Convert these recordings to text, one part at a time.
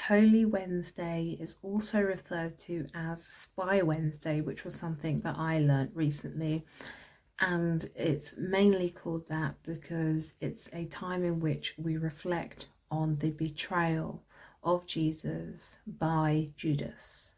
Holy Wednesday is also referred to as Spy Wednesday, which was something that I learned recently. And it's mainly called that because it's a time in which we reflect on the betrayal of Jesus by Judas.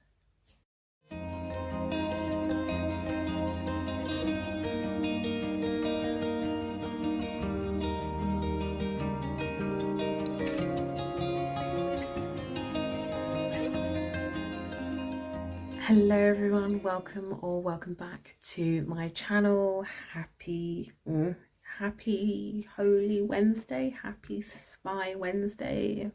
Hello everyone, welcome back to my channel. Happy Holy Wednesday, happy Spy Wednesday.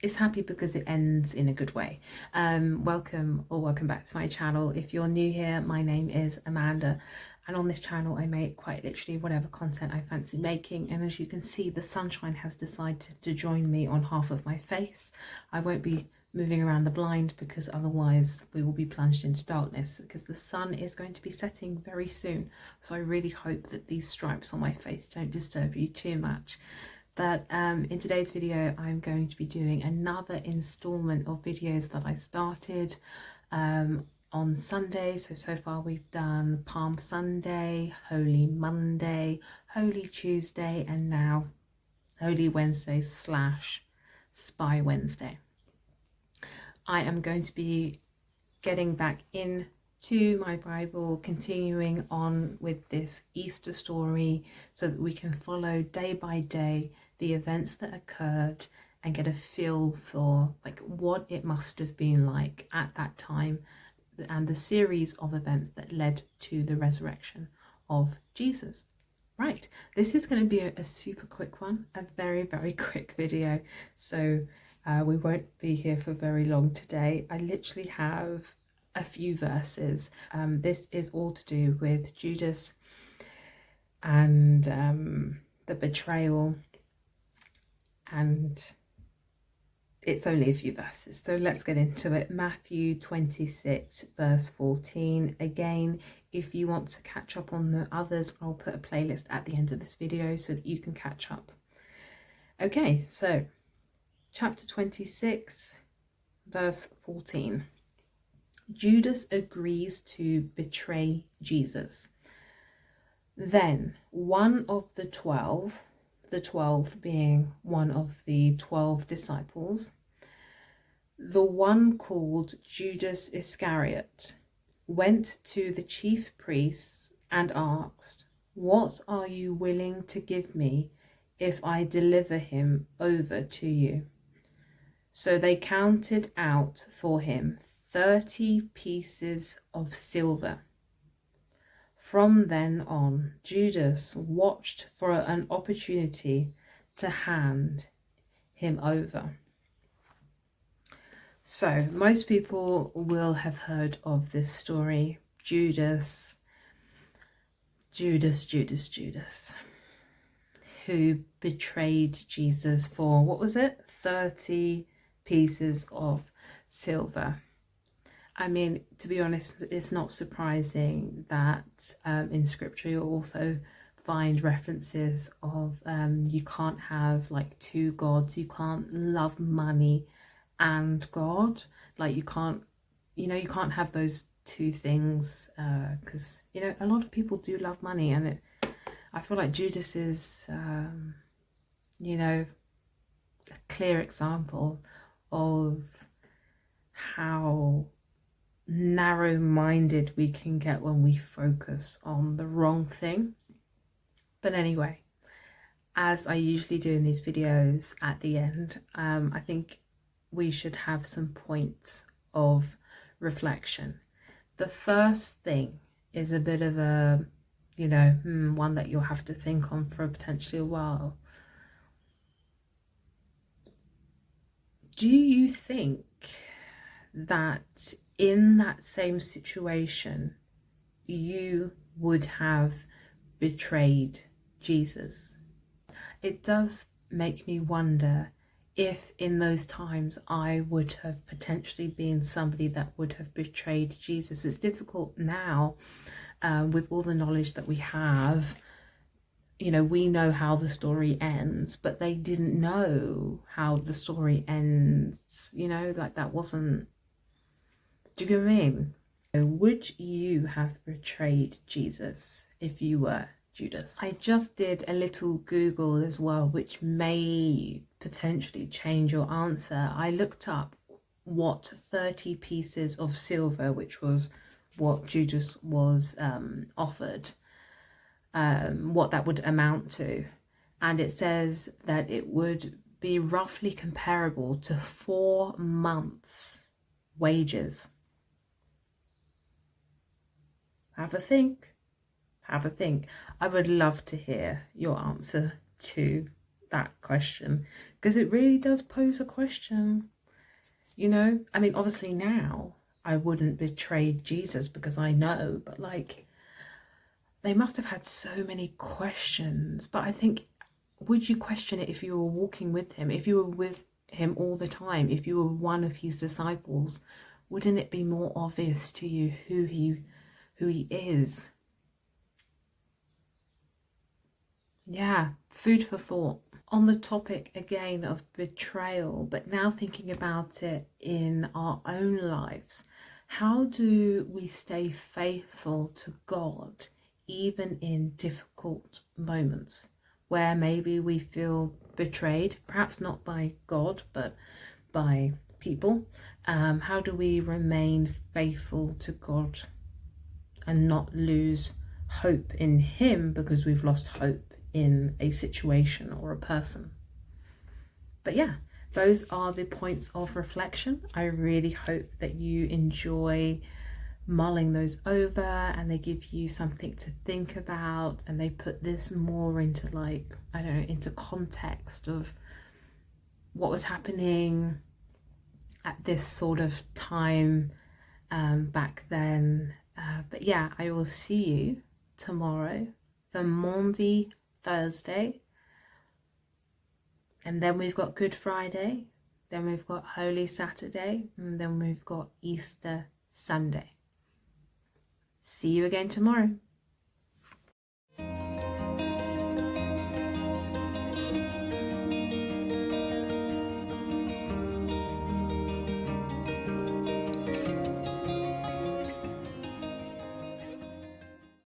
It's happy because it ends in a good way. Welcome back to my channel. If you're new here, my name is Amanda, and on this channel I make quite literally whatever content I fancy making. And as you can see, the sunshine has decided to join me on half of my face. I won't be moving around the blind because otherwise we will be plunged into darkness, because the sun is going to be setting very soon. So I really hope that these stripes on my face don't disturb you too much. But in today's video I'm going to be doing another installment of videos that I started on Sunday. So far we've done Palm Sunday, Holy Monday, Holy Tuesday, and now Holy Wednesday / Spy Wednesday. I am going to be getting back into my Bible, continuing on with this Easter story so that we can follow day by day the events that occurred and get a feel for like what it must have been like at that time and the series of events that led to the resurrection of Jesus. Right, this is going to be a super quick one, a very quick video. So we won't be here for very long today. I literally have a few verses. This is all to do with Judas and the betrayal, and it's only a few verses, so let's get into it. Matthew 26 verse 14. Again, if you want to catch up on the others, I'll put a playlist at the end of this video so that you can catch up. Okay, so chapter 26 verse 14. Judas agrees to betray Jesus. Then one of the 12 being one of the 12 disciples, the one called Judas Iscariot, went to the chief priests and asked, "What are you willing to give me if I deliver him over to you?" So they counted out for him 30 pieces of silver. From then on, Judas watched for an opportunity to hand him over. So most people will have heard of this story. Judas, who betrayed Jesus for, what was it? 30 pieces of silver. I mean, to be honest, it's not surprising that in scripture you'll also find references of you can't have like two gods. You can't love money and God. Like you can't have those two things, because a lot of people do love money, and I feel like Judas is a clear example of how narrow-minded we can get when we focus on the wrong thing. But anyway, as I usually do in these videos at the end, I think we should have some points of reflection. The first thing is a bit of a one that you'll have to think on for potentially a while. Do you think that in that same situation you would have betrayed Jesus? It does make me wonder if in those times I would have potentially been somebody that would have betrayed Jesus. It's difficult now with all the knowledge that we have you know, we know how the story ends, but they didn't know how the story ends, you know, like that wasn't, do you get what I mean? So would you have betrayed Jesus if you were Judas? I just did a little Google as well, which may potentially change your answer. I looked up what 30 pieces of silver, which was what Judas was offered, what that would amount to. And it says that it would be roughly comparable to 4 months' wages. Have a think. Have a think. I would love to hear your answer to that question, because it really does pose a question. You know, I mean, obviously now I wouldn't betray Jesus because I know, but like, they must have had so many questions. But I think, would you question it if you were walking with him, if you were with him all the time, if you were one of his disciples? Wouldn't it be more obvious to you who he is? Yeah, food for thought. On the topic again of betrayal, but now thinking about it in our own lives, how do we stay faithful to God even in difficult moments where maybe we feel betrayed, perhaps not by God, but by people? How do we remain faithful to God and not lose hope in him because we've lost hope in a situation or a person? But yeah, those are the points of reflection. I really hope that you enjoy mulling those over and they give you something to think about, and they put this more into, like, I don't know, into context of what was happening at this sort of time back then. But yeah, I will see you tomorrow, the Maundy Thursday, and then we've got Good Friday, then we've got Holy Saturday, and then we've got Easter Sunday. See you again tomorrow.